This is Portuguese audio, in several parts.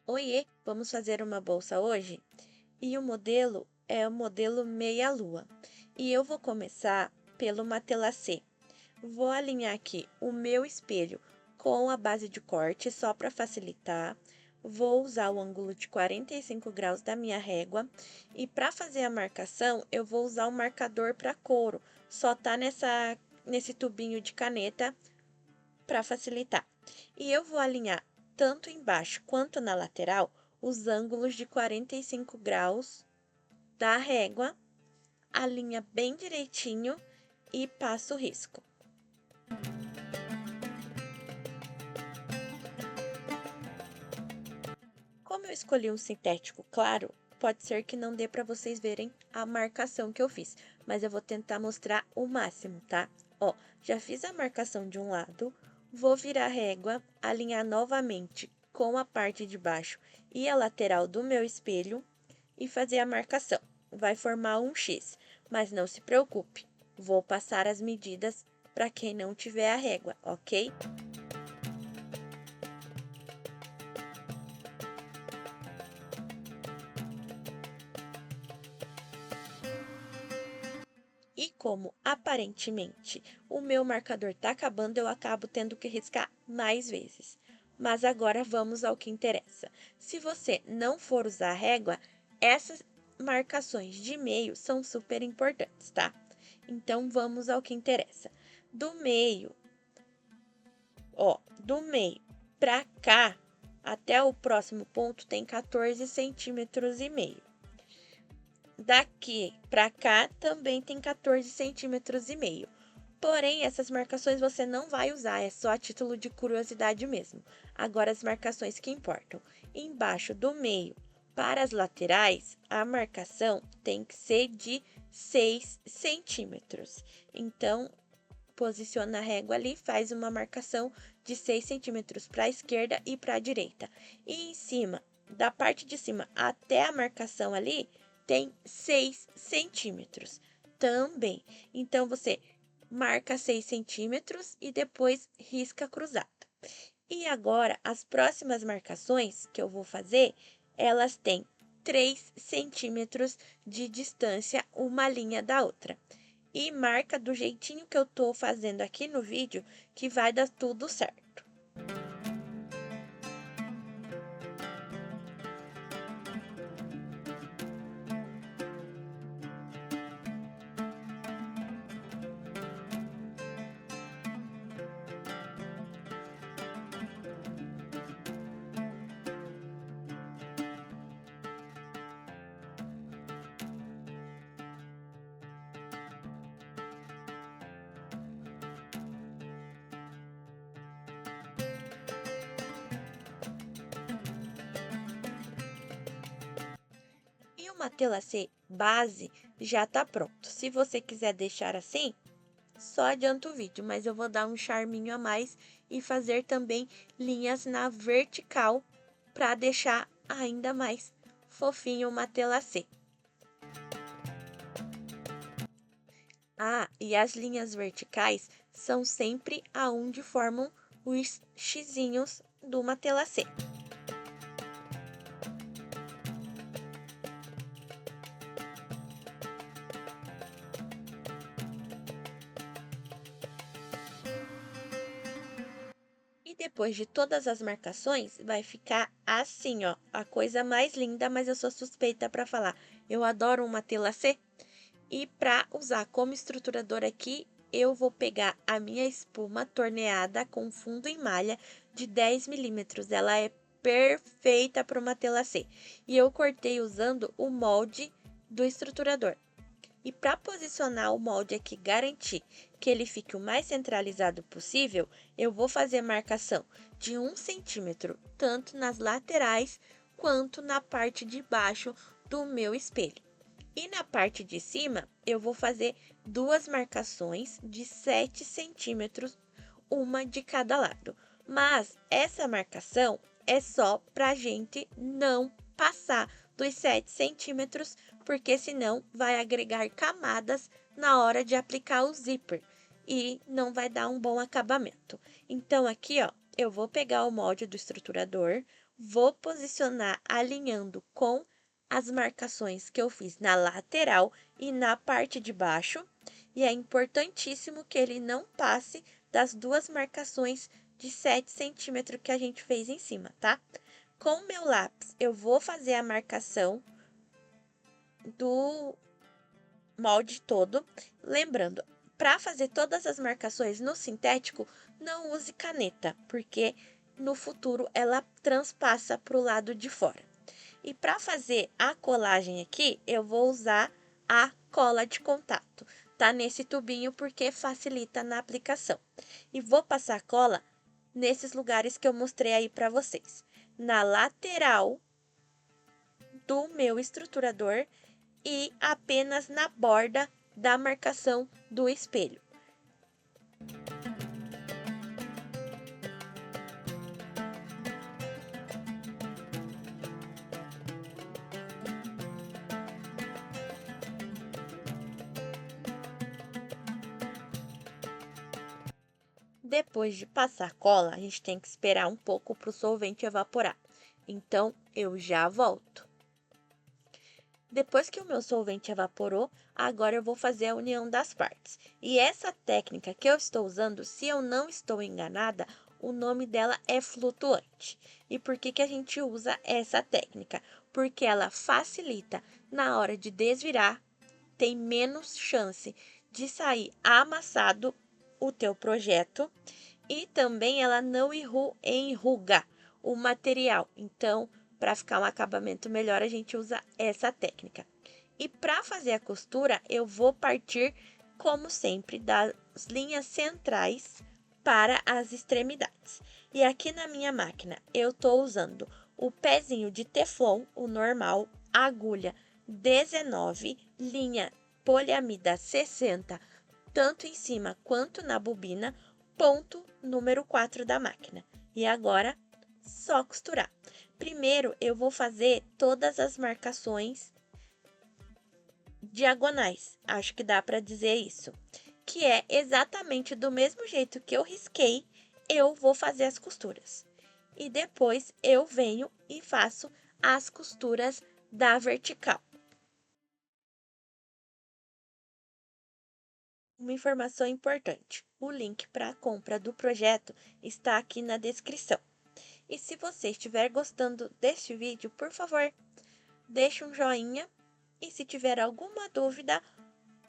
Oiê, vamos fazer uma bolsa hoje? E o modelo é o modelo meia-lua. E eu vou começar pelo matelacê. Vou alinhar aqui o meu espelho com a base de corte, só para facilitar. Vou usar o ângulo de 45 graus da minha régua. E para fazer a marcação, eu vou usar o marcador para couro. Só tá nesse tubinho de caneta para facilitar. E eu vou alinhar tanto embaixo quanto na lateral os ângulos de 45 graus da régua, alinha bem direitinho e passo o risco. Como eu escolhi um sintético claro, pode ser que não dê para vocês verem a marcação que eu fiz, mas eu vou tentar mostrar o máximo, tá? Ó, já fiz a marcação de um lado, vou virar a régua, alinhar novamente com a parte de baixo e a lateral do meu espelho e fazer a marcação. Vai formar um X, mas não se preocupe, vou passar as medidas para quem não tiver a régua, ok? E como aparentemente o meu marcador está acabando, eu acabo tendo que riscar mais vezes. Mas agora vamos ao que interessa. Se você não for usar a régua, essas marcações de meio são super importantes, tá? Então vamos ao que interessa. Do meio, ó, do meio para cá até o próximo ponto tem 14 centímetros e meio. Daqui para cá também tem 14 centímetros e meio. Porém, essas marcações você não vai usar, é só a título de curiosidade mesmo. Agora, as marcações que importam. Embaixo do meio para as laterais, a marcação tem que ser de 6 centímetros. Então, posiciona a régua ali, faz uma marcação de 6 centímetros para a esquerda e para a direita. E em cima, da parte de cima até a marcação ali, tem 6 centímetros também. Então, você marca 6 centímetros e depois risca cruzado. E agora, as próximas marcações que eu vou fazer, elas têm 3 centímetros de distância uma linha da outra. E marca do jeitinho que eu tô fazendo aqui no vídeo, que vai dar tudo certo. E o matelacê base já tá pronto. Se você quiser deixar assim, só adianta o vídeo, mas eu vou dar um charminho a mais e fazer também linhas na vertical para deixar ainda mais fofinho o matelacê. Ah, e as linhas verticais são sempre aonde formam os xizinhos do matelacê. E depois de todas as marcações, vai ficar assim, ó, a coisa mais linda, mas eu sou suspeita para falar. Eu adoro um matelacê. E para usar como estruturador aqui, eu vou pegar a minha espuma torneada com fundo em malha de 10 milímetros. Ela é perfeita para o matelacê. E eu cortei usando o molde do estruturador. E para posicionar o molde aqui, garantir que ele fique o mais centralizado possível, eu vou fazer marcação de 1 centímetro, tanto nas laterais quanto na parte de baixo do meu espelho. E na parte de cima, eu vou fazer duas marcações de 7 centímetros, uma de cada lado. Mas essa marcação é só para a gente não passar dos 7 centímetros, porque senão vai agregar camadas na hora de aplicar o zíper e não vai dar um bom acabamento. Então, aqui, ó, eu vou pegar o molde do estruturador, vou posicionar alinhando com as marcações que eu fiz na lateral e na parte de baixo. E é importantíssimo que ele não passe das duas marcações de 7 centímetros que a gente fez em cima, tá? Com o meu lápis, eu vou fazer a marcação do molde todo. Lembrando, para fazer todas as marcações no sintético, não use caneta, porque no futuro ela transpassa para o lado de fora. E para fazer a colagem aqui, eu vou usar a cola de contato. Tá nesse tubinho porque facilita na aplicação. E vou passar cola nesses lugares que eu mostrei aí para vocês. Na lateral do meu estruturador e apenas na borda da marcação do espelho. Depois de passar cola, a gente tem que esperar um pouco para o solvente evaporar. Então, eu já volto. Depois que o meu solvente evaporou, agora eu vou fazer a união das partes. E essa técnica que eu estou usando, se eu não estou enganada, o nome dela é flutuante. E por que a gente usa essa técnica? Porque ela facilita na hora de desvirar, tem menos chance de sair amassado o teu projeto e também ela não enruga o material. Então, para ficar um acabamento melhor, a gente usa essa técnica. E para fazer a costura, eu vou partir, como sempre, das linhas centrais para as extremidades. E aqui na minha máquina, eu estou usando o pezinho de teflon, o normal, agulha 19, linha poliamida 60, tanto em cima quanto na bobina, ponto número 4 da máquina. E agora, só costurar. Primeiro, eu vou fazer todas as marcações diagonais, acho que dá para dizer isso, que é exatamente do mesmo jeito que eu risquei, eu vou fazer as costuras. E depois eu venho e faço as costuras da vertical. Uma informação importante: o link para a compra do projeto está aqui na descrição. E se você estiver gostando deste vídeo, por favor, deixe um joinha e se tiver alguma dúvida,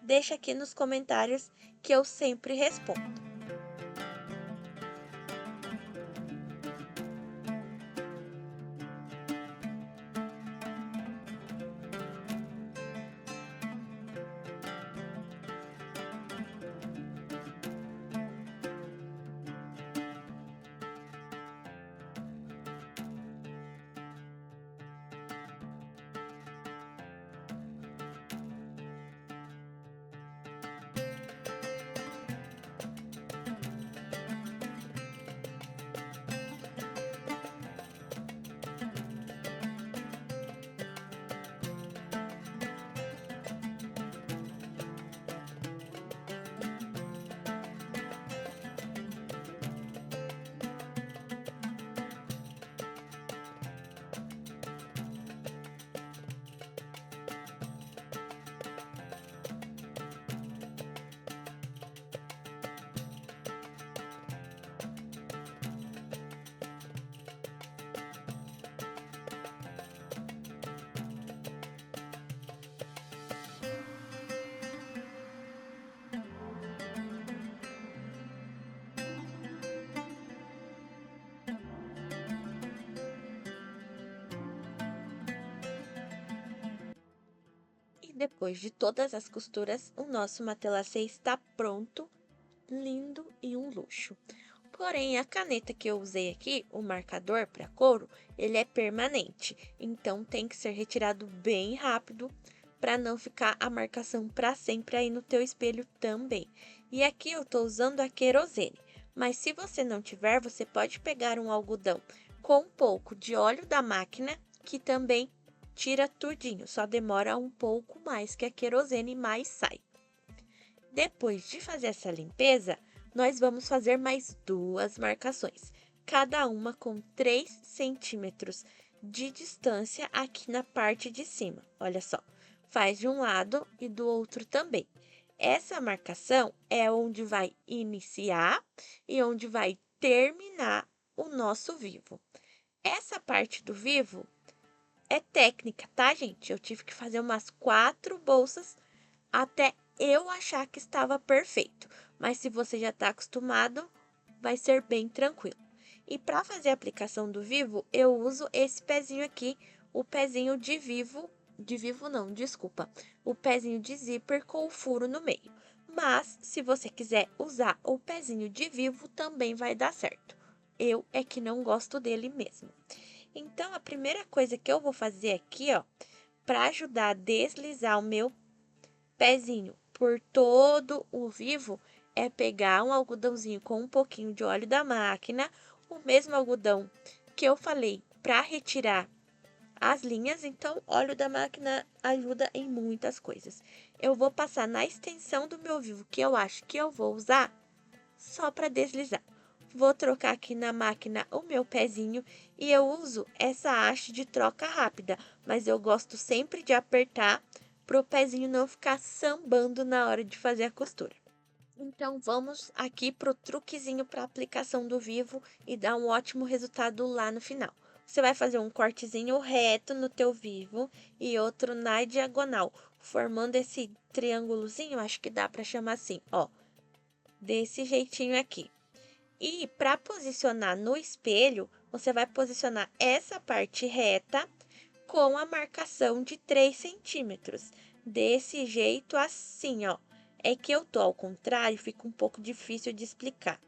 deixa aqui nos comentários que eu sempre respondo. E depois de todas as costuras, o nosso matelacê está pronto, lindo e um luxo. Porém, a caneta que eu usei aqui, o marcador para couro, ele é permanente, então tem que ser retirado bem rápido para não ficar a marcação para sempre aí no teu espelho também. E aqui eu estou usando a querosene, mas se você não tiver, você pode pegar um algodão com um pouco de óleo da máquina, que também tira tudinho, só demora um pouco mais que a querosene, mas sai. Depois de fazer essa limpeza, nós vamos fazer mais duas marcações. cada uma com 3 centímetros de distância aqui na parte de cima. Olha só, faz de um lado e do outro também. Essa marcação é onde vai iniciar e onde vai terminar o nosso vivo. Essa parte do vivo é técnica, tá, gente? Eu tive que fazer umas 4 bolsas até eu achar que estava perfeito. Mas se você já está acostumado, vai ser bem tranquilo. E para fazer a aplicação do vivo, eu uso esse pezinho aqui, o pezinho de vivo não, desculpa, o pezinho de zíper com o furo no meio. Mas, se você quiser usar o pezinho de vivo, também vai dar certo. Eu é que não gosto dele mesmo. Então, a primeira coisa que eu vou fazer aqui, ó, para ajudar a deslizar o meu pezinho por todo o vivo, é pegar um algodãozinho com um pouquinho de óleo da máquina, o mesmo algodão que eu falei para retirar as linhas, então óleo da máquina ajuda em muitas coisas. Eu vou passar na extensão do meu vivo que eu acho que eu vou usar só para deslizar. Vou trocar aqui na máquina o meu pezinho e eu uso essa haste de troca rápida, mas eu gosto sempre de apertar para o pezinho não ficar sambando na hora de fazer a costura. Então, vamos aqui para o truquezinho para aplicação do vivo e dar um ótimo resultado lá no final. Você vai fazer um cortezinho reto no teu vivo e outro na diagonal, formando esse triângulozinho, acho que dá para chamar assim, ó, desse jeitinho aqui. E para posicionar no espelho, você vai posicionar essa parte reta com a marcação de 3 centímetros. Desse jeito assim, ó. É que eu tô ao contrário, fica um pouco difícil de explicar.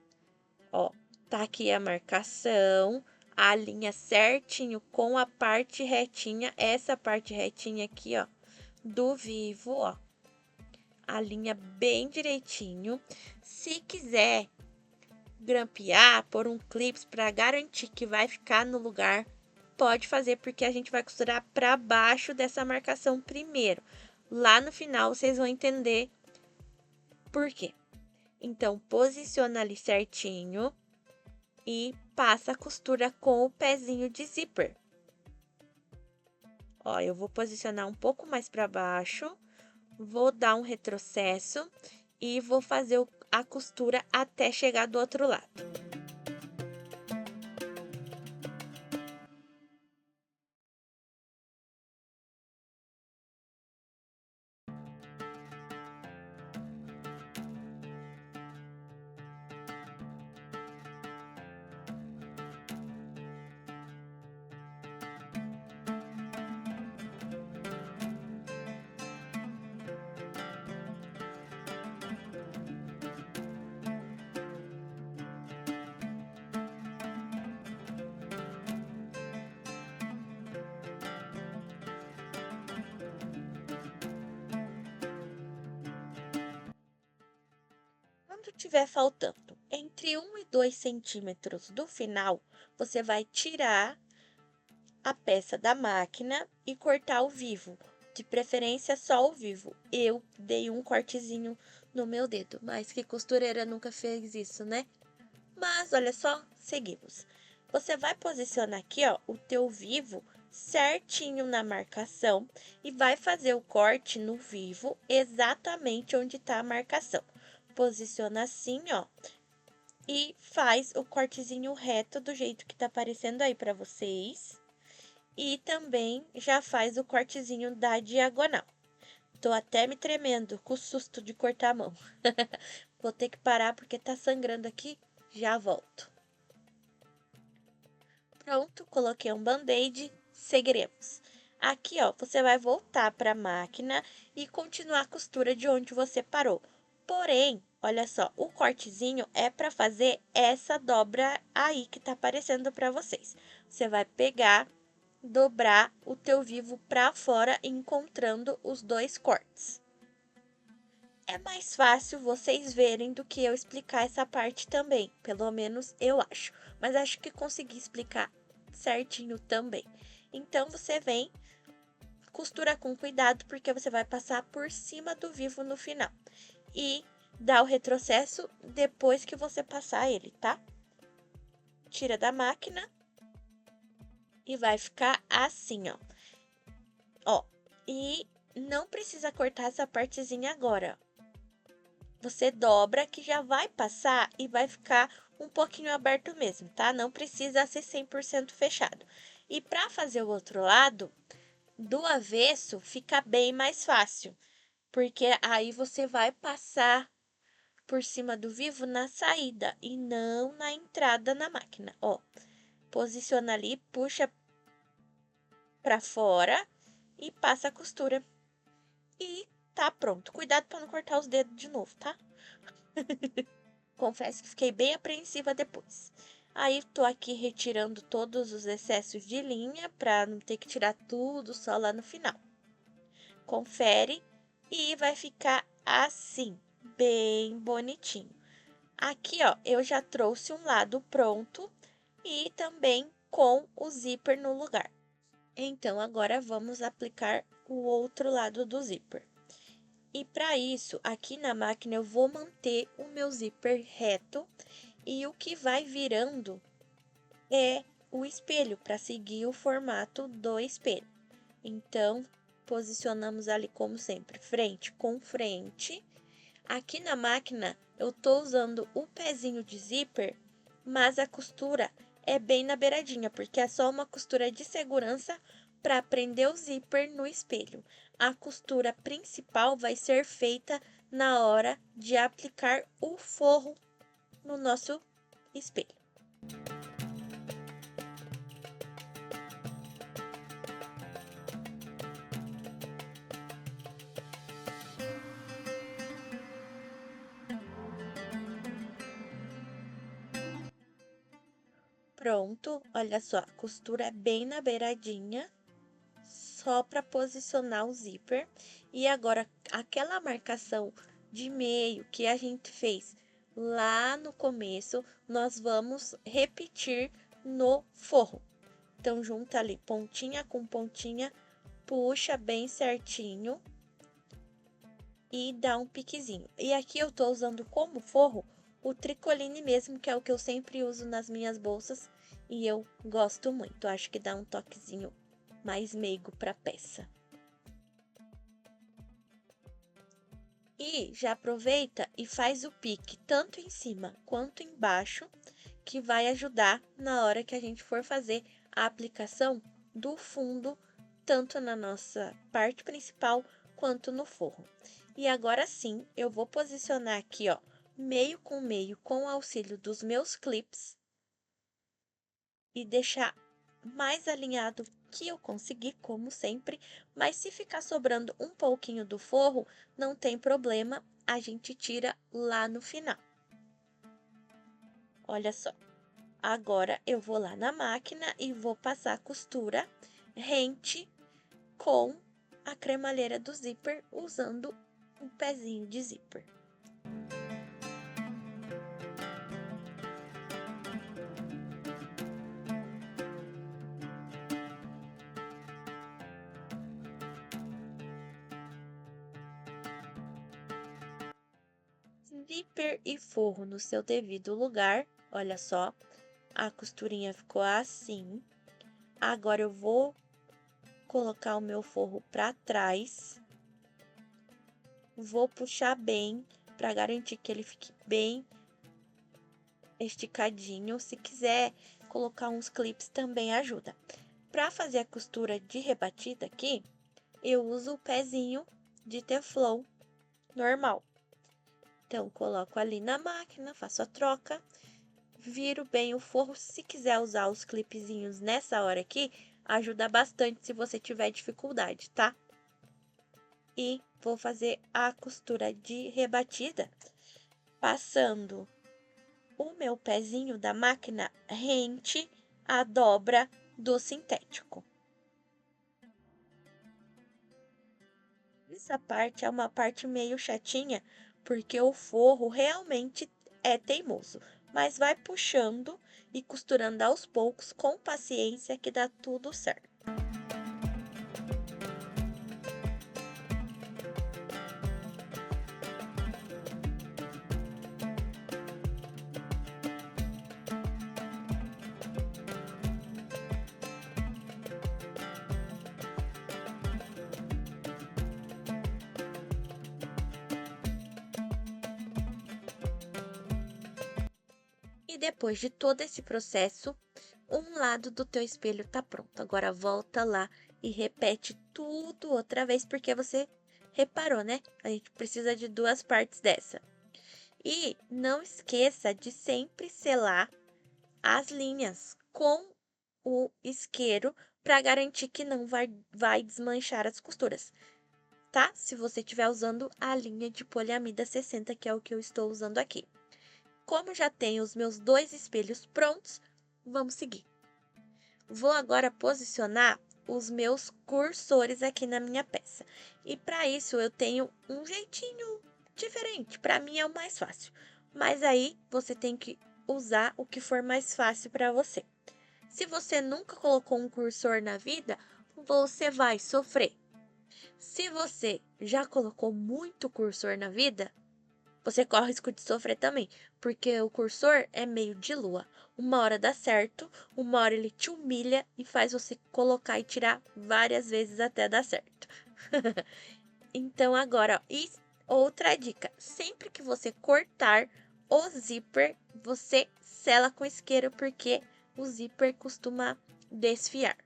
Ó, tá aqui a marcação, a linha certinho com a parte retinha, essa parte retinha aqui, ó, do vivo, ó. A linha bem direitinho. Se quiser grampear, pôr um clips para garantir que vai ficar no lugar, pode fazer, porque a gente vai costurar para baixo dessa marcação primeiro. Lá no final vocês vão entender por quê. Então, posiciona ali certinho e passa a costura com o pezinho de zíper. Ó, eu vou posicionar um pouco mais para baixo, vou dar um retrocesso e vou fazer a costura até chegar do outro lado. Quando tiver faltando entre 1 e 2 centímetros do final, você vai tirar a peça da máquina e cortar o vivo, de preferência só o vivo. Eu dei um cortezinho no meu dedo, mas que costureira nunca fez isso, né? Mas olha só, seguimos. Você vai posicionar aqui, ó, o teu vivo certinho na marcação e vai fazer o corte no vivo exatamente onde está a marcação. Posiciona assim, ó, e faz o cortezinho reto do jeito que tá aparecendo aí para vocês. E também já faz o cortezinho da diagonal. Tô até me tremendo com o susto de cortar a mão. Vou ter que parar porque tá sangrando aqui. Já volto. Pronto, coloquei um band-aid. Seguiremos. Aqui, ó, você vai voltar para a máquina e continuar a costura de onde você parou. Porém, olha só, o cortezinho é para fazer essa dobra aí que tá aparecendo para vocês. Você vai pegar, dobrar o teu vivo para fora, encontrando os dois cortes. É mais fácil vocês verem do que eu explicar essa parte também, pelo menos eu acho. Mas acho que consegui explicar certinho também. Então, você vem, costura com cuidado, porque você vai passar por cima do vivo no final. E dá o retrocesso depois que você passar ele, tá? tira da máquina e vai ficar assim, ó. Ó, e não precisa cortar essa partezinha agora. Você dobra que já vai passar e vai ficar um pouquinho aberto mesmo, tá? Não precisa ser 100% fechado. E para fazer o outro lado, do avesso, fica bem mais fácil, porque aí você vai passar por cima do vivo na saída e não na entrada na máquina. Ó, posiciona ali, puxa para fora e passa a costura. E tá pronto. Cuidado para não cortar os dedos de novo, tá? Confesso que fiquei bem apreensiva depois. Aí tô aqui retirando todos os excessos de linha para não ter que tirar tudo só lá no final. Confere e vai ficar assim, bem bonitinho. Aqui, ó, eu já trouxe um lado pronto e também com o zíper no lugar. Então, agora vamos aplicar o outro lado do zíper. E para isso, aqui na máquina eu vou manter o meu zíper reto e o que vai virando é o espelho para seguir o formato do espelho. Então, posicionamos ali como sempre, frente com frente. Aqui na máquina eu tô usando o pezinho de zíper, mas a costura é bem na beiradinha, porque é só uma costura de segurança para prender o zíper no espelho. A costura principal vai ser feita na hora de aplicar o forro no nosso espelho. Pronto, olha só, a costura é bem na beiradinha, só para posicionar o zíper. E agora, aquela marcação de meio que a gente fez lá no começo, nós vamos repetir no forro. Então, junta ali pontinha com pontinha, puxa bem certinho e dá um piquezinho. E aqui eu tô usando como forro o tricoline mesmo, que é o que eu sempre uso nas minhas bolsas e eu gosto muito. Acho que dá um toquezinho mais meigo para peça. E já aproveita e faz o pique tanto em cima quanto embaixo, que vai ajudar na hora que a gente for fazer a aplicação do fundo, tanto na nossa parte principal quanto no forro. E agora sim, eu vou posicionar aqui, ó, meio com o auxílio dos meus clips e deixar mais alinhado que eu conseguir, como sempre, mas se ficar sobrando um pouquinho do forro, não tem problema, a gente tira lá no final. Olha só, agora eu vou lá na máquina e vou passar a costura rente com a cremalheira do zíper, usando um pezinho de zíper. Zíper e forro no seu devido lugar. Olha só, a costurinha ficou assim. Agora eu vou colocar o meu forro para trás. Vou puxar bem para garantir que ele fique bem esticadinho. Se quiser colocar uns clips também ajuda. Para fazer a costura de rebatida aqui, eu uso o pezinho de teflon normal. Então, coloco ali na máquina, faço a troca, viro bem o forro. Se quiser usar os clipezinhos nessa hora aqui, ajuda bastante se você tiver dificuldade, tá? E vou fazer a costura de rebatida, passando o meu pezinho da máquina rente à dobra do sintético. Essa parte é uma parte meio chatinha, porque o forro realmente é teimoso, mas vai puxando e costurando aos poucos com paciência que dá tudo certo. depois de todo esse processo, um lado do teu espelho tá pronto. Agora volta lá e repete tudo outra vez, porque você reparou, né? A gente precisa de duas partes dessa. E não esqueça de sempre selar as linhas com o isqueiro para garantir que não vai desmanchar as costuras, tá? Se você estiver usando a linha de poliamida 60, que é o que eu estou usando aqui. Como já tenho os meus dois espelhos prontos, vamos seguir. Vou agora posicionar os meus cursores aqui na minha peça. E para isso eu tenho um jeitinho diferente. Para mim é o mais fácil. Mas aí você tem que usar o que for mais fácil para você. Se você nunca colocou um cursor na vida, você vai sofrer. Se você já colocou muito cursor na vida, você corre o risco de sofrer também, porque o cursor é meio de lua. Uma hora dá certo, uma hora ele te humilha e faz você colocar e tirar várias vezes até dar certo. Então agora, ó, e outra dica, sempre que você cortar o zíper, você sela com isqueiro, porque o zíper costuma desfiar.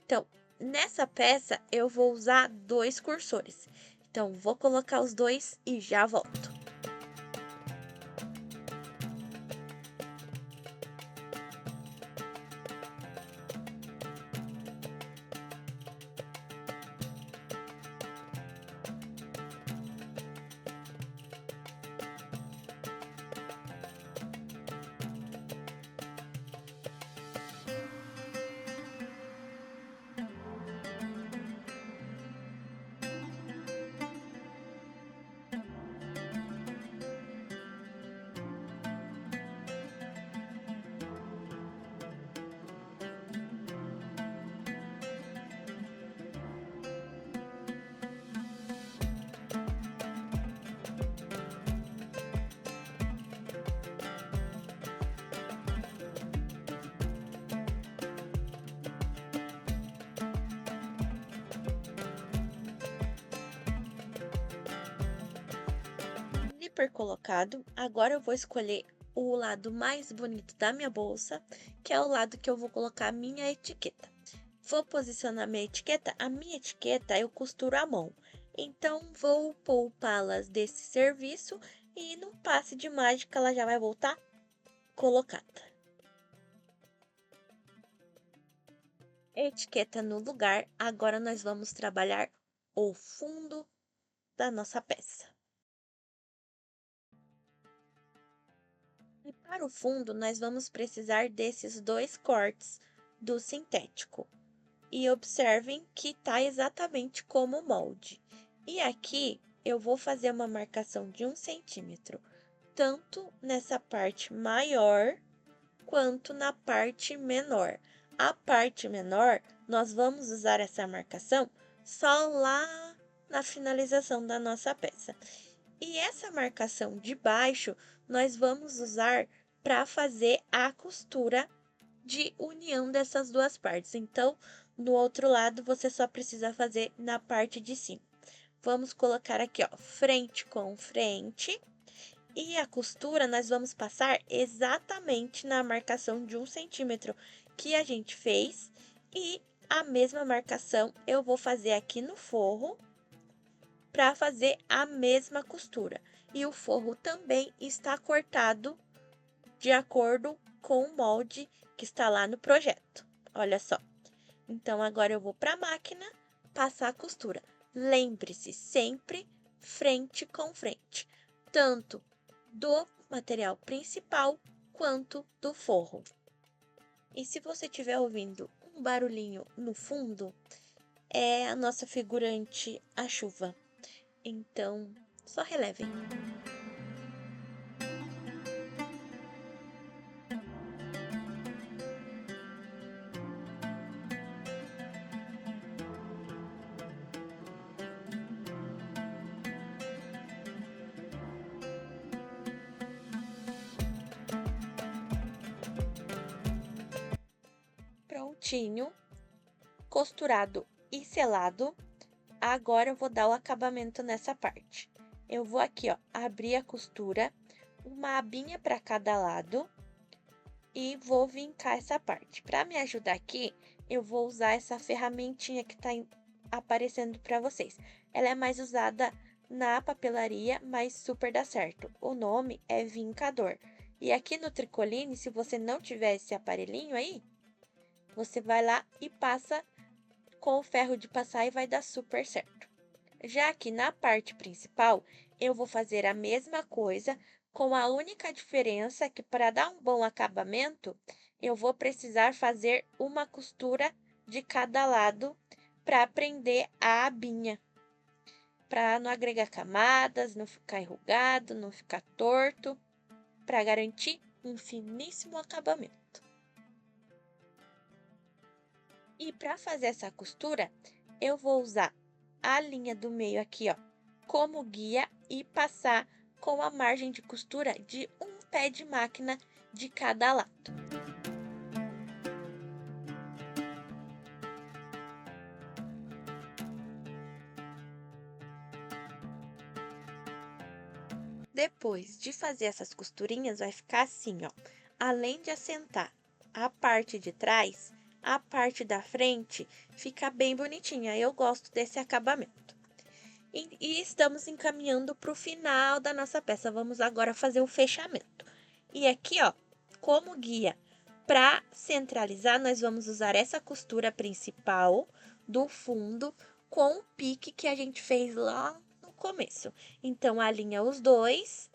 Então, nessa peça eu vou usar dois cursores. Então, vou colocar os dois e já volto. Zíper colocado, agora eu vou escolher o lado mais bonito da minha bolsa, que é o lado que eu vou colocar a minha etiqueta. Vou posicionar minha etiqueta. A minha etiqueta eu costuro à mão, então vou poupá-las desse serviço e no passe de mágica ela já vai voltar colocada. Etiqueta no lugar, agora nós vamos trabalhar o fundo da nossa peça. E para o fundo, nós vamos precisar desses dois cortes do sintético. E observem que tá exatamente como o molde. E aqui eu vou fazer uma marcação de 1 centímetro, tanto nessa parte maior quanto na parte menor. A parte menor, nós vamos usar essa marcação só lá na finalização da nossa peça. E essa marcação de baixo, nós vamos usar para fazer a costura de união dessas duas partes. Então, no outro lado, você só precisa fazer na parte de cima. Vamos colocar aqui, ó, frente com frente. E a costura, nós vamos passar exatamente na marcação de 1 centímetro que a gente fez. E a mesma marcação eu vou fazer aqui no forro para fazer a mesma costura. E o forro também está cortado de acordo com o molde que está lá no projeto. Olha só. Então, agora eu vou para a máquina passar a costura. Lembre-se, sempre frente com frente, tanto do material principal quanto do forro. E se você estiver ouvindo um barulhinho no fundo, é a nossa figurante, a chuva. Então, só relevem. Prontinho, costurado e selado. Agora eu vou dar o acabamento nessa parte. Eu vou aqui, ó, abrir a costura, uma abinha para cada lado, e vou vincar essa parte. Para me ajudar aqui, eu vou usar essa ferramentinha que está aparecendo para vocês. Ela é mais usada na papelaria, mas super dá certo. O nome é vincador. E aqui no Tricoline, se você não tiver esse aparelhinho aí, você vai lá e passa com o ferro de passar e vai dar super certo. Já aqui na parte principal, eu vou fazer a mesma coisa, com a única diferença que para dar um bom acabamento, eu vou precisar fazer uma costura de cada lado para prender a abinha, para não agregar camadas, não ficar enrugado, não ficar torto, para garantir um finíssimo acabamento. E para fazer essa costura, eu vou usar a linha do meio aqui, ó, como guia e passar com a margem de costura de um pé de máquina de cada lado. Depois de fazer essas costurinhas, vai ficar assim, ó. Além de assentar a parte de trás, a parte da frente fica bem bonitinha. Eu gosto desse acabamento. E estamos encaminhando para o final da nossa peça. Vamos agora fazer o fechamento. E aqui, ó, como guia para centralizar, nós vamos usar essa costura principal do fundo com o pique que a gente fez lá no começo. Então, alinha os dois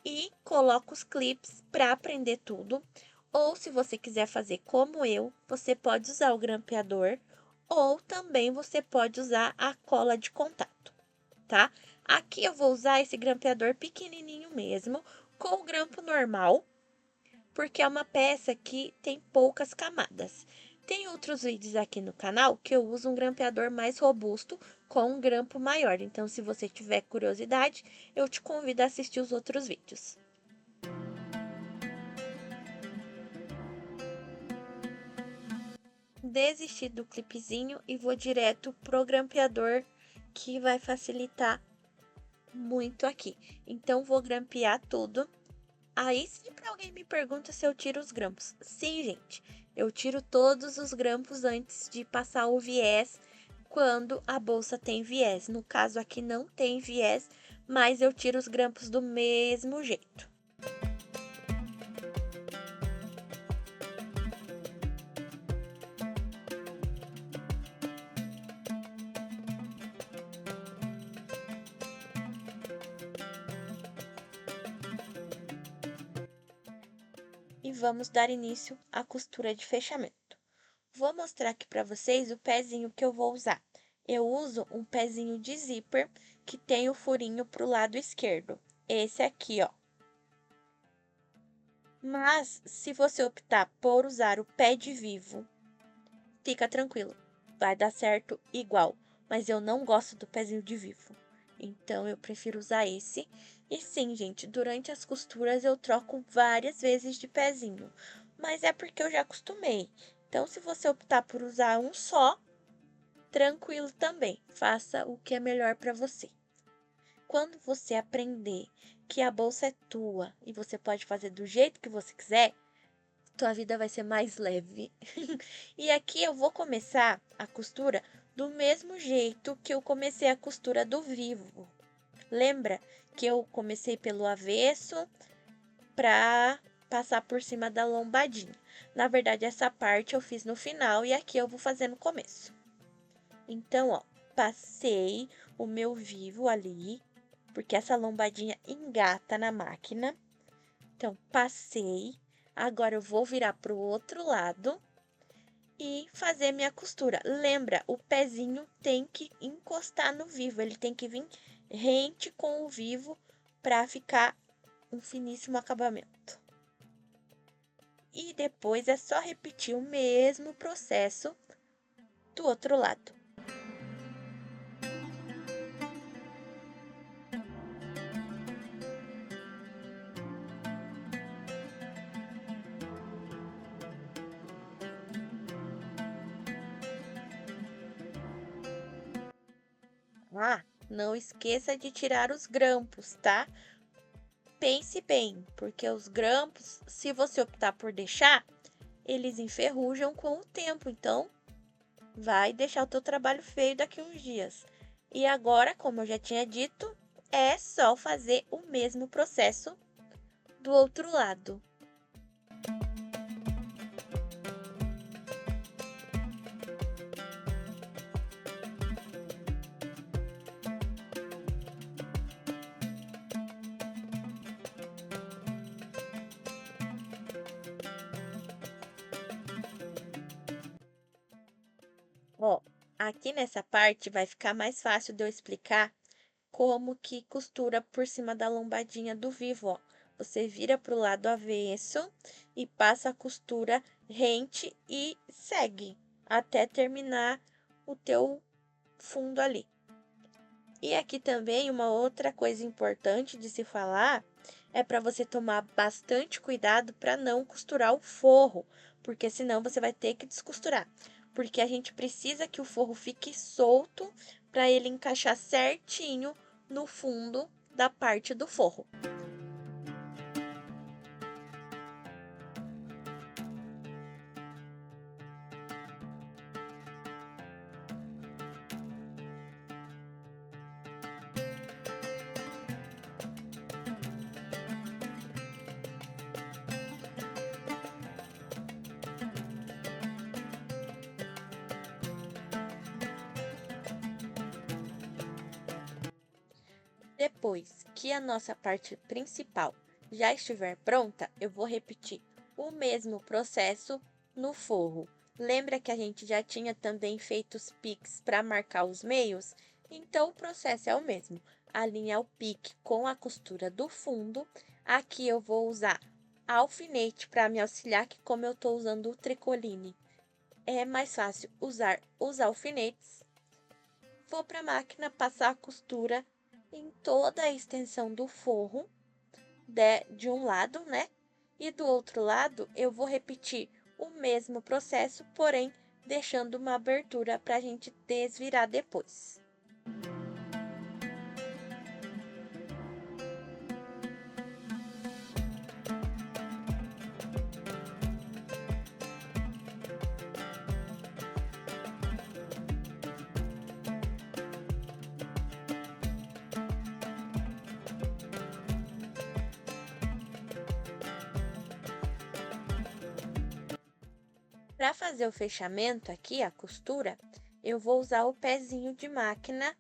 e coloca os clips para prender tudo. Ou se você quiser fazer como eu, você pode usar o grampeador ou também você pode usar a cola de contato, tá? Aqui eu vou usar esse grampeador pequenininho mesmo, com o grampo normal, porque é uma peça que tem poucas camadas. Tem outros vídeos aqui no canal que eu uso um grampeador mais robusto com um grampo maior. Então, se você tiver curiosidade, eu te convido a assistir os outros vídeos. Desisti do clipezinho e vou direto pro grampeador, que vai facilitar muito aqui. Então, vou grampear tudo. Aí sempre alguém me pergunta se eu tiro os grampos. Sim, gente, eu tiro todos os grampos antes de passar o viés, quando a bolsa tem viés. No caso aqui não tem viés, mas eu tiro os grampos do mesmo jeito. E vamos dar início à costura de fechamento. Vou mostrar aqui para vocês o pezinho que eu vou usar. Eu uso um pezinho de zíper que tem o furinho para o lado esquerdo. Esse aqui, ó. Mas, se você optar por usar o pé de vivo, fica tranquilo, vai dar certo igual. Mas eu não gosto do pezinho de vivo, então eu prefiro usar esse. E sim, gente, durante as costuras eu troco várias vezes de pezinho, mas é porque eu já acostumei. Então, se você optar por usar um só, tranquilo também, faça o que é melhor para você. Quando você aprender que a bolsa é tua e você pode fazer do jeito que você quiser, tua vida vai ser mais leve. E aqui eu vou começar a costura do mesmo jeito que eu comecei a costura do vivo. Lembra que eu comecei pelo avesso para passar por cima da lombadinha. Na verdade, essa parte eu fiz no final e aqui eu vou fazer no começo. Então, ó, passei o meu vivo ali, porque essa lombadinha engata na máquina. Então, passei. Agora eu vou virar pro outro lado e fazer minha costura. Lembra, o pezinho tem que encostar no vivo, ele tem que vir rente com o vivo para ficar um finíssimo acabamento. E depois é só repetir o mesmo processo do outro lado. Ah, não esqueça de tirar os grampos, tá? pense bem, porque os grampos, se você optar por deixar, eles enferrujam com o tempo, então vai deixar o teu trabalho feio daqui uns dias. E agora, como eu já tinha dito, é só fazer o mesmo processo do outro lado. Ó, aqui nessa parte vai ficar mais fácil de eu explicar como que costura por cima da lombadinha do vivo, ó. Você vira pro lado avesso e passa a costura rente e segue até terminar o teu fundo ali. E aqui também uma outra coisa importante de se falar é para você tomar bastante cuidado para não costurar o forro, porque senão você vai ter que descosturar. Porque a gente precisa que o forro fique solto para ele encaixar certinho no fundo da parte do forro. Depois que a nossa parte principal já estiver pronta, eu vou repetir o mesmo processo no forro. Lembra que a gente já tinha também feito os piques para marcar os meios? Então, o processo é o mesmo. Alinhar o pique com a costura do fundo. Aqui eu vou usar alfinete para me auxiliar, que como eu estou usando o tricoline, é mais fácil usar os alfinetes. Vou para a máquina passar a costura em toda a extensão do forro de um lado, né? E do outro lado, eu vou repetir o mesmo processo, porém deixando uma abertura para a gente desvirar depois. Para fazer o fechamento aqui, a costura, eu vou usar o pezinho de máquina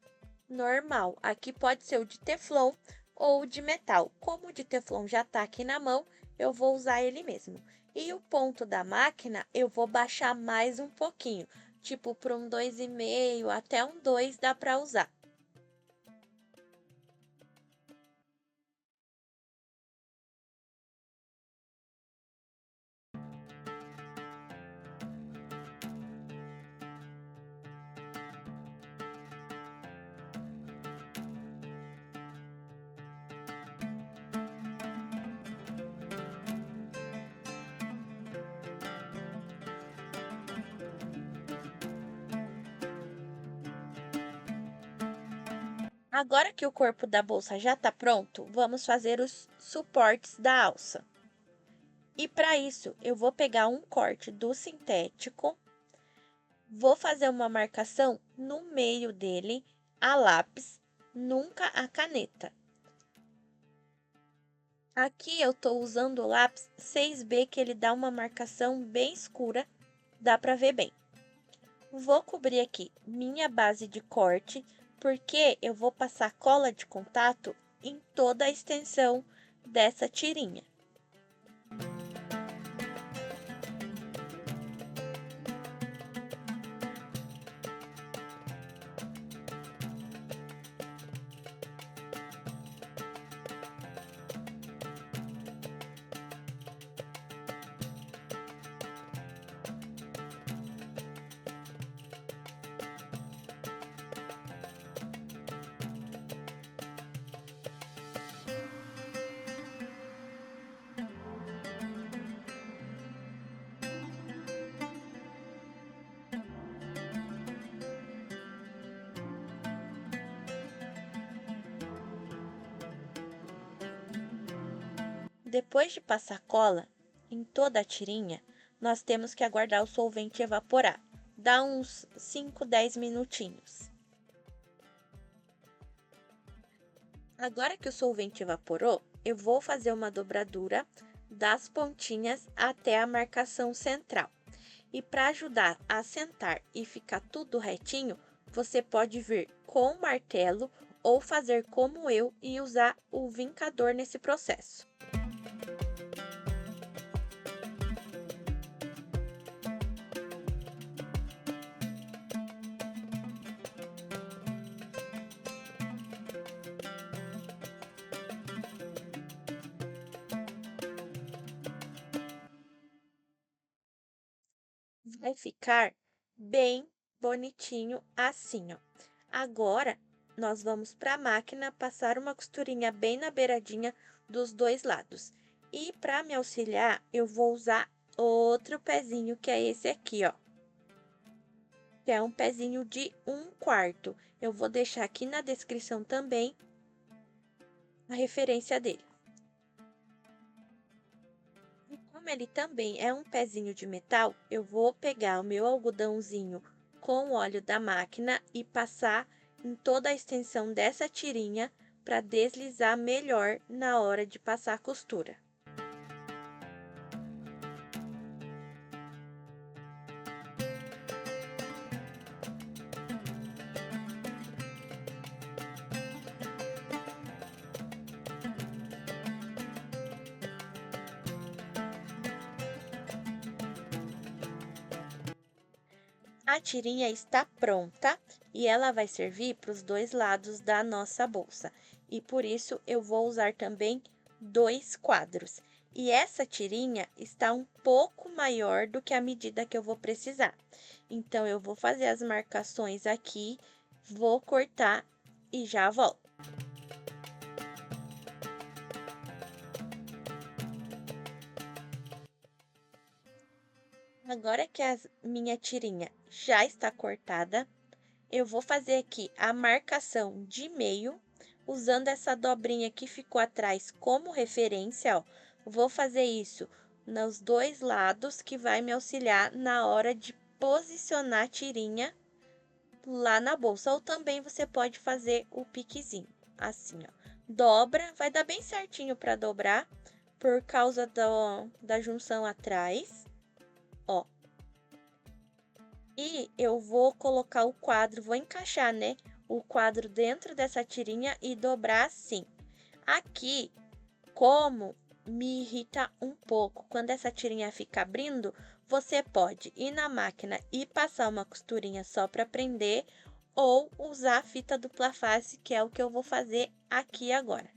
normal. Aqui pode ser o de teflon ou o de metal. Como o de teflon já tá aqui na mão, eu vou usar ele mesmo. E o ponto da máquina, eu vou baixar mais um pouquinho, tipo para um 2,5 até um 2 dá para usar. Agora que o corpo da bolsa já está pronto, vamos fazer os suportes da alça. E para isso, eu vou pegar um corte do sintético, vou fazer uma marcação no meio dele a lápis, nunca a caneta. Aqui eu estou usando o lápis 6B, que ele dá uma marcação bem escura, dá para ver bem. Vou cobrir aqui minha base de corte, porque eu vou passar cola de contato em toda a extensão dessa tirinha. Depois de passar cola em toda a tirinha, nós temos que aguardar o solvente evaporar. Dá uns 5, 10 minutinhos. Agora que o solvente evaporou, eu vou fazer uma dobradura das pontinhas até a marcação central. E para ajudar a assentar e ficar tudo retinho, você pode vir com o martelo ou fazer como eu e usar o vincador nesse processo. Vai ficar bem bonitinho assim, ó. Agora, nós vamos para a máquina passar uma costurinha bem na beiradinha dos dois lados. E para me auxiliar, eu vou usar outro pezinho, que é esse aqui, ó. Que é um pezinho de 1/4. Eu vou deixar aqui na descrição também a referência dele. E como ele também é um pezinho de metal, eu vou pegar o meu algodãozinho com o óleo da máquina e passar em toda a extensão dessa tirinha para deslizar melhor na hora de passar a costura. A tirinha está pronta e ela vai servir para os dois lados da nossa bolsa. E por isso eu vou usar também 2 quadros. E essa tirinha está um pouco maior do que a medida que eu vou precisar. Então, eu vou fazer as marcações aqui, vou cortar e já volto. Agora que a minha tirinha já está cortada, eu vou fazer aqui a marcação de meio, usando essa dobrinha que ficou atrás como referência, ó. Vou fazer isso nos dois lados, que vai me auxiliar na hora de posicionar a tirinha lá na bolsa. Ou também você pode fazer o piquezinho, assim, ó. Dobra, vai dar bem certinho para dobrar, por causa da junção atrás, ó. E eu vou colocar o quadro, vou encaixar, né, o quadro dentro dessa tirinha e dobrar assim. Aqui, como me irrita um pouco quando essa tirinha fica abrindo, você pode ir na máquina e passar uma costurinha só para prender, ou usar a fita dupla face, que é o que eu vou fazer aqui agora.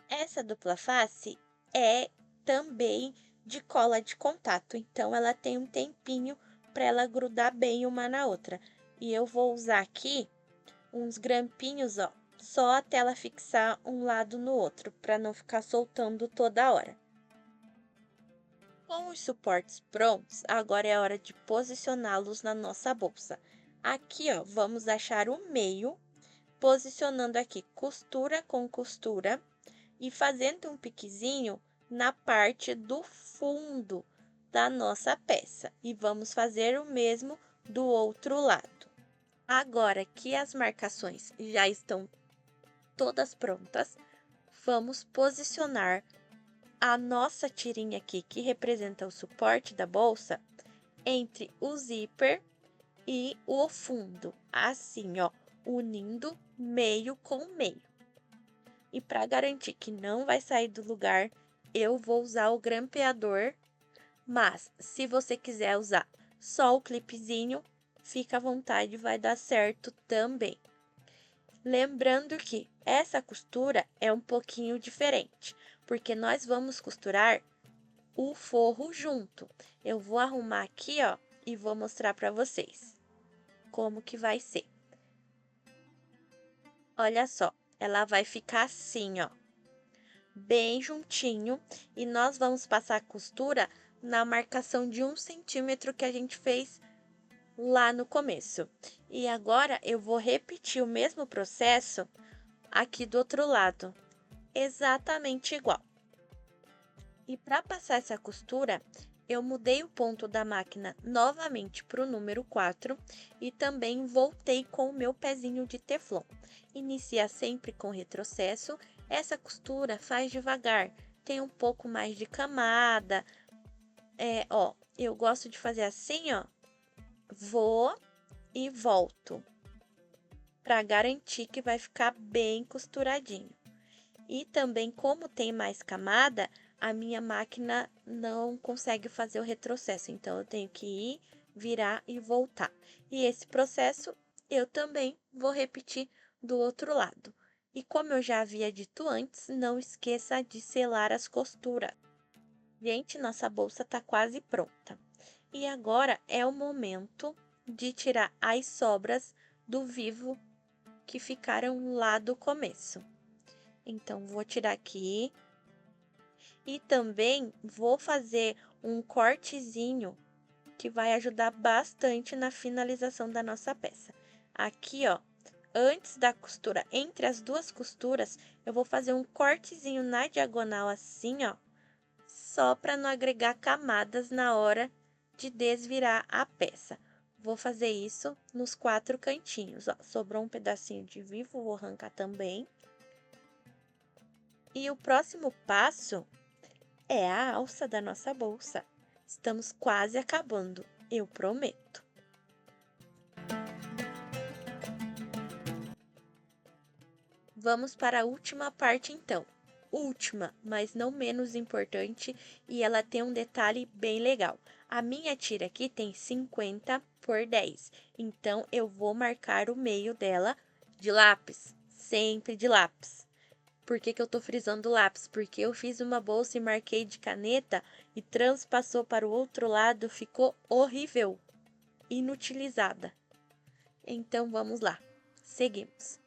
Essa dupla face é também de cola de contato, então ela tem um tempinho para ela grudar bem uma na outra. E eu vou usar aqui uns grampinhos, ó, só até ela fixar um lado no outro, para não ficar soltando toda hora. Com os suportes prontos, agora é hora de posicioná-los na nossa bolsa. Aqui, ó, vamos achar o meio, posicionando aqui costura com costura e fazendo um piquezinho na parte do fundo da nossa peça. E vamos fazer o mesmo do outro lado. Agora que as marcações já estão todas prontas, vamos posicionar a nossa tirinha aqui, que representa o suporte da bolsa, entre o zíper e o fundo, assim, ó, unindo meio com meio. E para garantir que não vai sair do lugar, eu vou usar o grampeador, mas se você quiser usar só o clipezinho, fica à vontade, vai dar certo também. Lembrando que essa costura é um pouquinho diferente, porque nós vamos costurar o forro junto. Eu vou arrumar aqui, ó, e vou mostrar para vocês como que vai ser. Olha só, ela vai ficar assim, ó, bem juntinho, e nós vamos passar a costura na marcação de 1 centímetro que a gente fez lá no começo. E agora eu vou repetir o mesmo processo aqui do outro lado, exatamente igual. E para passar essa costura, eu mudei o ponto da máquina novamente para o número 4 e também voltei com o meu pezinho de teflon. Inicia sempre com retrocesso. Essa costura faz devagar, tem um pouco mais de camada. Ó, eu gosto de fazer assim, ó, vou e volto, para garantir que vai ficar bem costuradinho. E também, como tem mais camada, a minha máquina não consegue fazer o retrocesso, então eu tenho que ir, virar e voltar. E esse processo eu também vou repetir do outro lado. E como eu já havia dito antes, não esqueça de selar as costuras. Gente, nossa bolsa está quase pronta. E agora é o momento de tirar as sobras do vivo que ficaram lá do começo. Então, vou tirar aqui e também vou fazer um cortezinho que vai ajudar bastante na finalização da nossa peça. Aqui, ó, antes da costura, entre as duas costuras, eu vou fazer um cortezinho na diagonal assim, ó, só para não agregar camadas na hora de desvirar a peça. Vou fazer isso nos 4 cantinhos, ó. Sobrou um pedacinho de vivo, vou arrancar também. E o próximo passo é a alça da nossa bolsa. Estamos quase acabando, eu prometo. Vamos para a última parte então. Última, mas não menos importante, e ela tem um detalhe bem legal. A minha tira aqui tem 50 por 10, então eu vou marcar o meio dela de lápis, sempre de lápis. Por que que eu tô frisando o lápis? Porque eu fiz uma bolsa e marquei de caneta e transpassou para o outro lado, ficou horrível, inutilizada. Então, vamos lá, seguimos.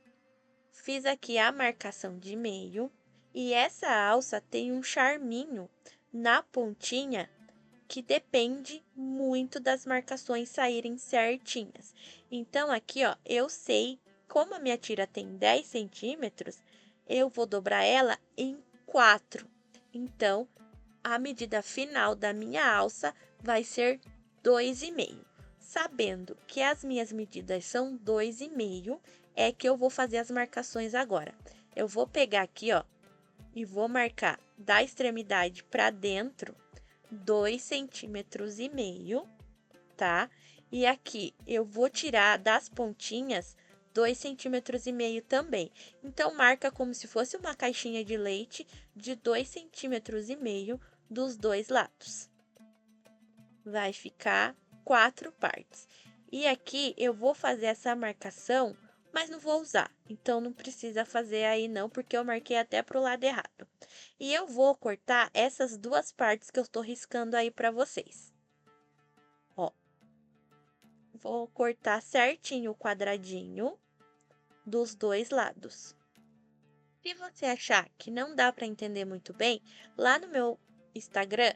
Fiz aqui a marcação de meio e essa alça tem um charminho na pontinha que depende muito das marcações saírem certinhas. Então, aqui, ó, eu sei, como a minha tira tem 10 centímetros, eu vou dobrar ela em 4. Então, a medida final da minha alça vai ser 2,5. Sabendo que as minhas medidas são 2,5, é que eu vou fazer as marcações agora. Eu vou pegar aqui, ó, e vou marcar da extremidade para dentro 2,5 centímetros, tá? E aqui eu vou tirar das pontinhas 2,5 centímetros também. Então, marca como se fosse uma caixinha de leite de 2,5 centímetros dos dois lados. Vai ficar 4 partes. E aqui eu vou fazer essa marcação, mas não vou usar. Então, não precisa fazer aí não, porque eu marquei até pro lado errado. E eu vou cortar essas duas partes que eu estou riscando aí para vocês. Ó, vou cortar certinho o quadradinho dos dois lados. Se você achar que não dá para entender muito bem, lá no meu Instagram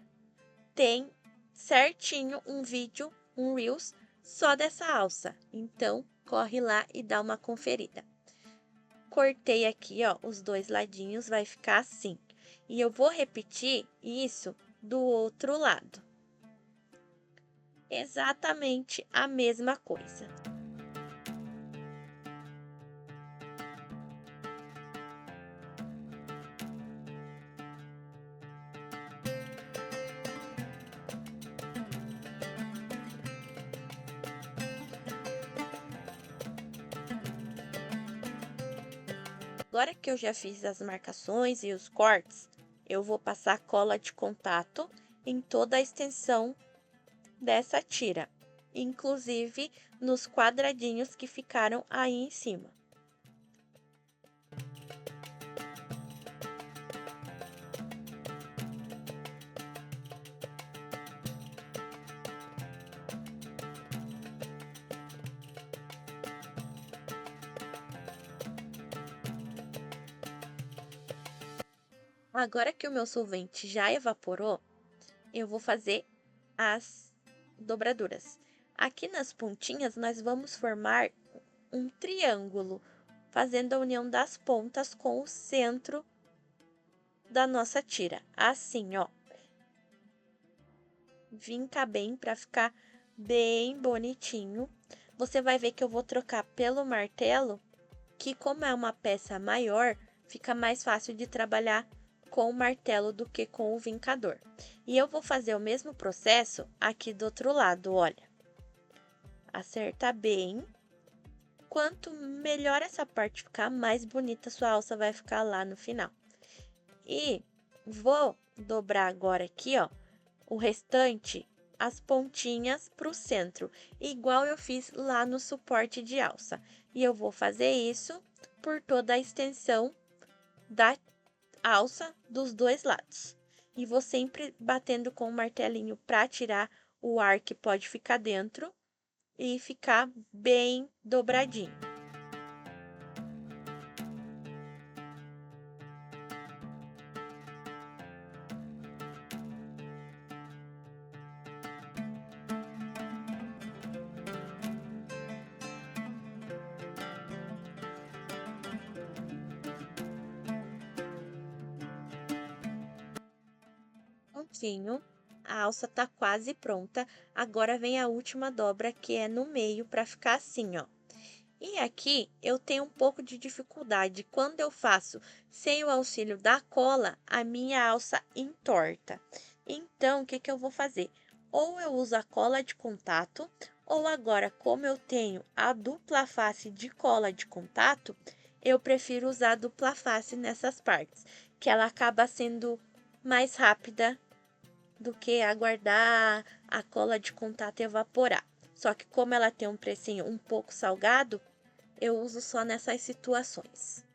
tem certinho um vídeo, um Reels, só dessa alça. Então, corre lá e dá uma conferida. Cortei aqui, ó, os dois ladinhos, vai ficar assim. E eu vou repetir isso do outro lado. Exatamente a mesma coisa. Agora que eu já fiz as marcações e os cortes, eu vou passar cola de contato em toda a extensão dessa tira, inclusive nos quadradinhos que ficaram aí em cima. Agora que o meu solvente já evaporou, eu vou fazer as dobraduras. Aqui nas pontinhas, nós vamos formar um triângulo, fazendo a união das pontas com o centro da nossa tira. Assim, ó. Vinca bem para ficar bem bonitinho. Você vai ver que eu vou trocar pelo martelo, que como é uma peça maior, fica mais fácil de trabalhar com o martelo do que com o vincador. E eu vou fazer o mesmo processo aqui do outro lado, olha. Acerta bem. Quanto melhor essa parte ficar, mais bonita sua alça vai ficar lá no final. E vou dobrar agora aqui, ó, o restante, as pontinhas para o centro, igual eu fiz lá no suporte de alça. E eu vou fazer isso por toda a extensão da alça dos dois lados. E vou sempre batendo com o martelinho para tirar o ar que pode ficar dentro e ficar bem dobradinho. Prontinho, a alça tá quase pronta. Agora vem a última dobra, que é no meio, para ficar assim, ó. E aqui eu tenho um pouco de dificuldade. Quando eu faço sem o auxílio da cola, a minha alça entorta. Então, o que que eu vou fazer? Ou eu uso a cola de contato, ou agora, como eu tenho a dupla face de cola de contato, eu prefiro usar a dupla face nessas partes, que ela acaba sendo mais rápida do que aguardar a cola de contato evaporar. Só que como ela tem um precinho um pouco salgado, eu uso só nessas situações.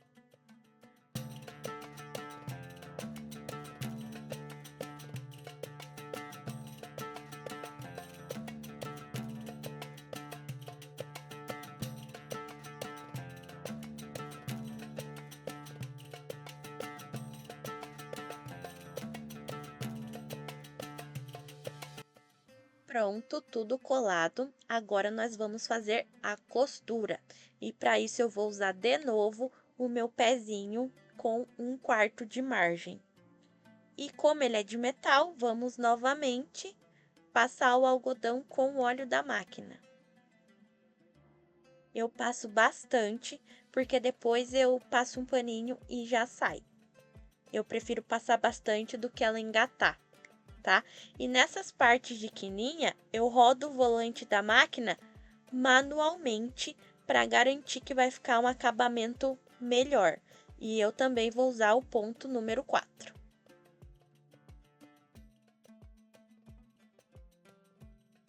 Pronto, tudo colado. Agora nós vamos fazer a costura. E para isso eu vou usar de novo o meu pezinho com 1/4 de margem. E como ele é de metal, vamos novamente passar o algodão com o óleo da máquina. Eu passo bastante, porque depois eu passo um paninho e já sai. Eu prefiro passar bastante do que ela engatar, tá? E nessas partes de quininha, eu rodo o volante da máquina manualmente para garantir que vai ficar um acabamento melhor. E eu também vou usar o ponto número 4.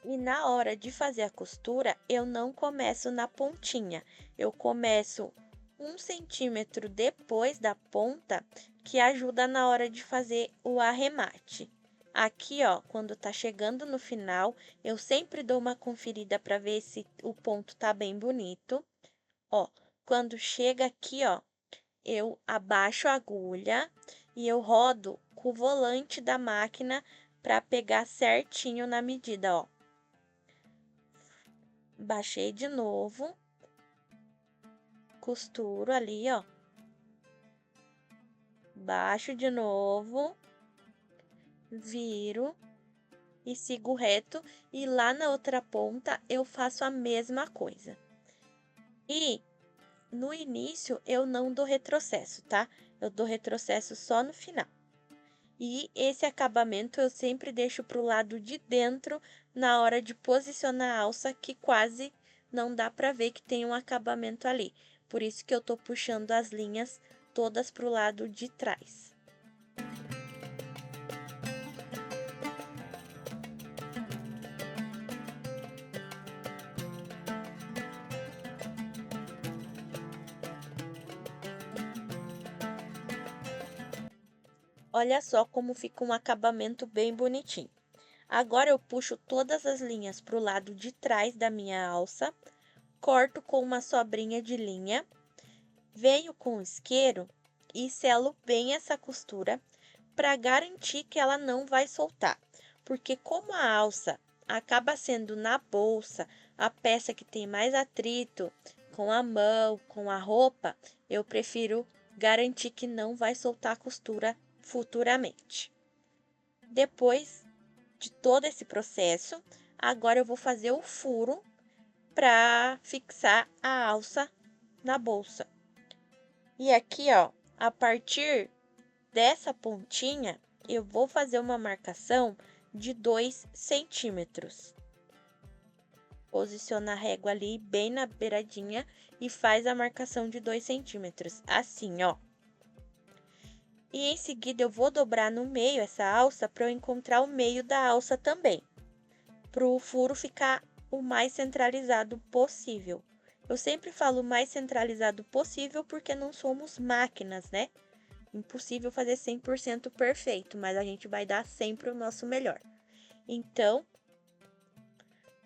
E na hora de fazer a costura, eu não começo na pontinha, eu começo 1 centímetro depois da ponta, que ajuda na hora de fazer o arremate. Aqui, ó, quando tá chegando no final, eu sempre dou uma conferida para ver se o ponto tá bem bonito. Ó, quando chega aqui, ó, eu abaixo a agulha e eu rodo com o volante da máquina para pegar certinho na medida, ó. Baixei de novo, costuro ali, ó. Baixo de novo, viro e sigo reto, e lá na outra ponta eu faço a mesma coisa. E no início eu não dou retrocesso, tá? Eu dou retrocesso só no final. E esse acabamento eu sempre deixo para o lado de dentro na hora de posicionar a alça, que quase não dá para ver que tem um acabamento ali. Por isso que eu tô puxando as linhas todas para o lado de trás. Olha só como fica um acabamento bem bonitinho. Agora eu puxo todas as linhas para o lado de trás da minha alça, corto com uma sobrinha de linha, venho com o isqueiro e selo bem essa costura para garantir que ela não vai soltar. Porque como a alça acaba sendo na bolsa a peça que tem mais atrito com a mão, com a roupa, eu prefiro garantir que não vai soltar a costura futuramente. Depois de todo esse processo, agora eu vou fazer o furo para fixar a alça na bolsa. E aqui, ó, a partir dessa pontinha, eu vou fazer uma marcação de 2 centímetros. Posiciona a régua ali bem na beiradinha e faz a marcação de 2 centímetros, assim, ó. E em seguida eu vou dobrar no meio essa alça para eu encontrar o meio da alça também, para o furo ficar o mais centralizado possível. Eu sempre falo o mais centralizado possível porque não somos máquinas, né? Impossível fazer 100% perfeito, mas a gente vai dar sempre o nosso melhor. Então,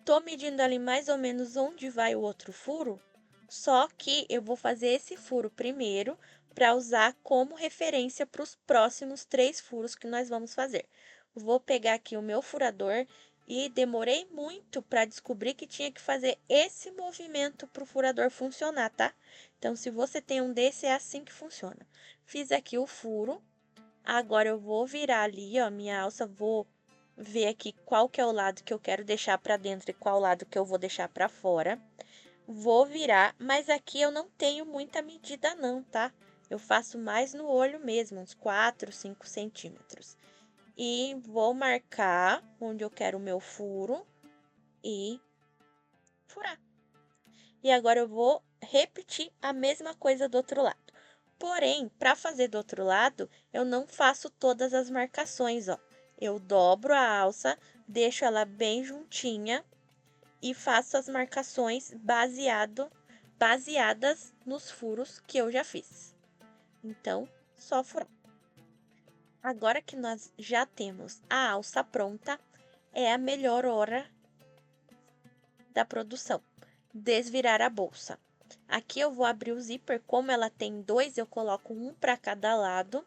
tô medindo ali mais ou menos onde vai o outro furo, só que eu vou fazer esse furo primeiro para usar como referência para os próximos 3 furos que nós vamos fazer. Vou pegar aqui o meu furador e demorei muito para descobrir que tinha que fazer esse movimento para o furador funcionar, tá? Então, se você tem um desse, é assim que funciona. Fiz aqui o furo, agora eu vou virar ali, ó, minha alça, vou ver aqui qual que é o lado que eu quero deixar para dentro e qual lado que eu vou deixar para fora. Vou virar, mas aqui eu não tenho muita medida não, tá? Eu faço mais no olho mesmo, uns 4, 5 centímetros. E vou marcar onde eu quero o meu furo e furar. E agora eu vou repetir a mesma coisa do outro lado. Porém, para fazer do outro lado, eu não faço todas as marcações, ó. Eu dobro a alça, deixo ela bem juntinha e faço as marcações baseadas nos furos que eu já fiz. Então, só furar. Agora que nós já temos a alça pronta, é a melhor hora da produção, desvirar a bolsa. Aqui eu vou abrir o zíper, como ela tem 2, eu coloco um para cada lado,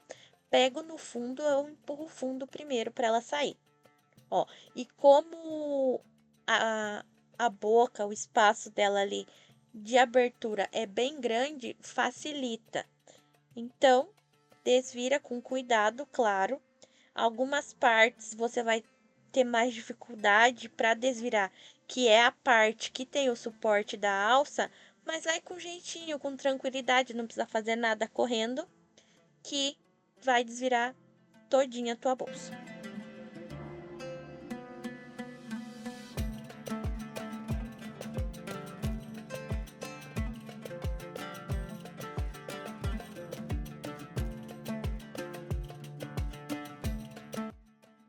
pego no fundo, eu empurro o fundo primeiro para ela sair. Ó, e como a boca, o espaço dela ali de abertura é bem grande, facilita. Então, desvira com cuidado, claro. Algumas partes você vai ter mais dificuldade para desvirar, que é a parte que tem o suporte da alça, mas vai com jeitinho, com tranquilidade, não precisa fazer nada correndo, que vai desvirar todinha a tua bolsa.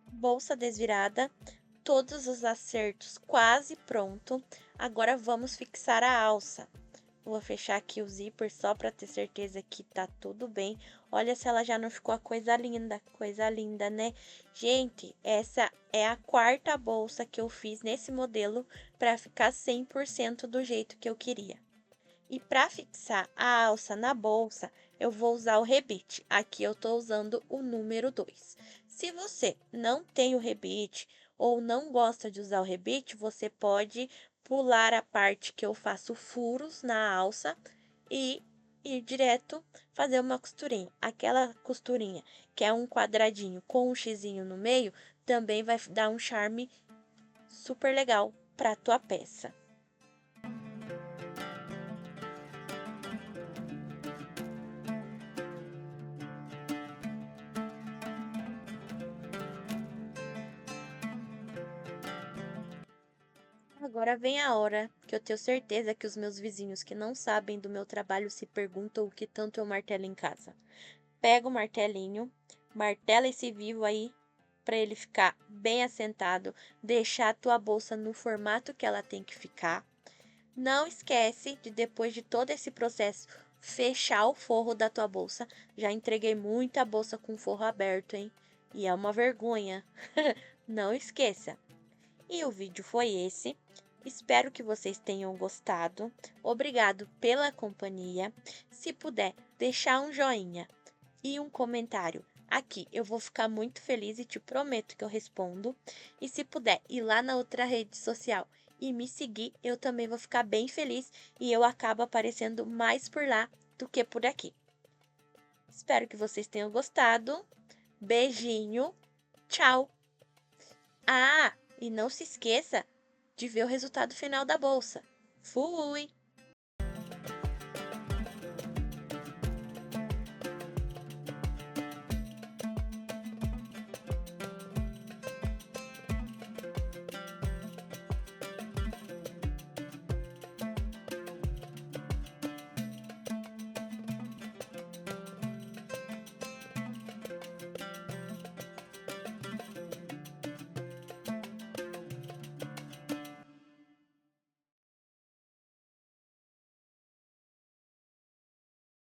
Bolsa desvirada, todos os acertos quase pronto. Agora vamos fixar a alça. Vou fechar aqui o zíper só para ter certeza que tá tudo bem. Olha se ela já não ficou a coisa linda, né? Gente, essa é a quarta bolsa que eu fiz nesse modelo para ficar 100% do jeito que eu queria. E para fixar a alça na bolsa, eu vou usar o rebite. Aqui eu estou usando o número 2. Se você não tem o rebite ou não gosta de usar o rebite, você pode pular a parte que eu faço furos na alça e ir direto fazer uma costurinha. Aquela costurinha que é um quadradinho com um xizinho no meio, também vai dar um charme super legal para a tua peça. Agora vem a hora que eu tenho certeza que os meus vizinhos que não sabem do meu trabalho se perguntam o que tanto eu martelo em casa. Pega o martelinho, martela esse vivo aí para ele ficar bem assentado, deixar a tua bolsa no formato que ela tem que ficar. Não esquece de, depois de todo esse processo, fechar o forro da tua bolsa. Já entreguei muita bolsa com forro aberto, hein? E é uma vergonha. Não esqueça. E o vídeo foi esse. Espero que vocês tenham gostado. Obrigado pela companhia. Se puder, deixar um joinha, e um comentário aqui. Eu vou ficar muito feliz e te prometo que eu respondo. E se puder ir lá na outra rede social e me seguir, eu também vou ficar bem feliz e eu acabo aparecendo mais por lá do que por aqui. Espero que vocês tenham gostado. Beijinho, tchau! Ah, e não se esqueça de ver o resultado final da bolsa. Fui!